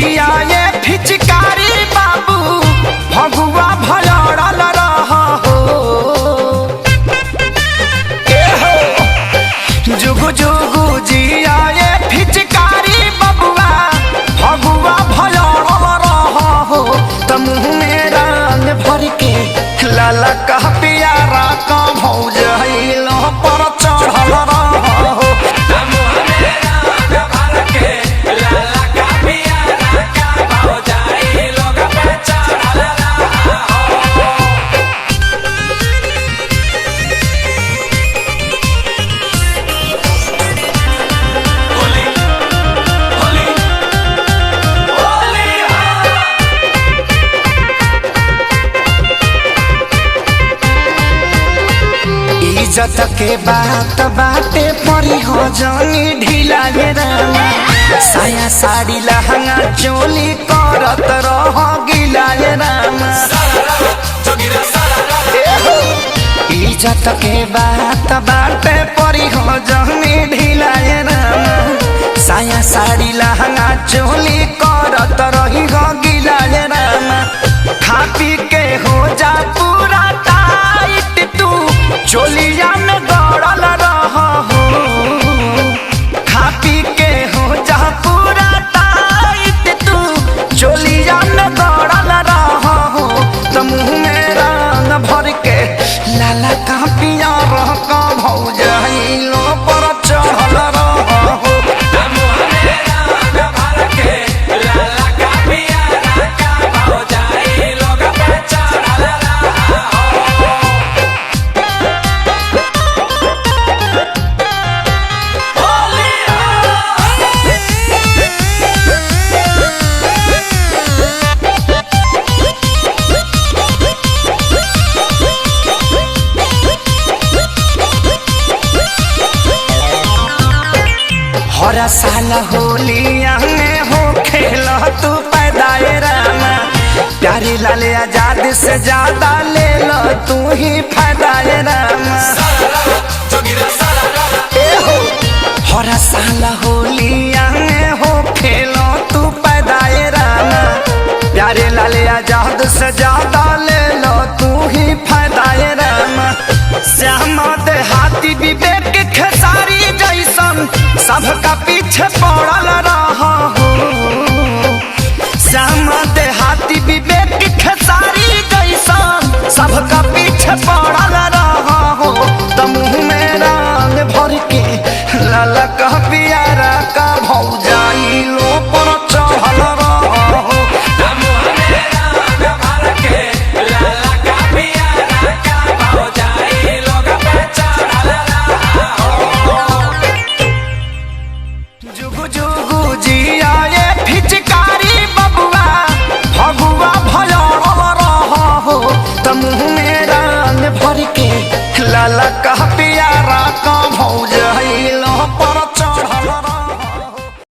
जिया ये फिचकारी बाबू भगुआ भलड़ल रह हो जुगु जुगु जिया ये फिचकारी बबुआ भगुआ भलड़ल रह हो त मुँह में रंग भर के लाला कह पियारा का भौज पर चढ़ल रह हो इज्जत के बात बाटे परी हो जानी ढीला गे रामा साया साड़ी लहंगा चोली करत रह गिला गे रामा इज्जत के बात बाटे परी हो जानी ढीला गे रामा साया साड़ी लहंगा चोली करत रही हो गिला गे रामा खा पी के हो जा पूरा टाइट तू चोलिया में दौड़ल रह हो खा पी के हो जा पूरा टाइट तू चोलिया में दौड़ल रह हो तो मुँह में रंग भर के लाला का पिया रह का भौज पर चढ़ल रह हो हर साल होलिया में हो खेल तू पैदाए रामा प्यारी लाल आजाद से ज्यादा ले लो तू ही फायदाए रामा हर साल होलिया में हो खेल तू पैदाए रामा प्यारे लाल आजाद से ज्यादा ले लो तू ही फायदाए रामा श्याम देहाती विवेक खेसारी जैसन सबका पीछे पड़ल रह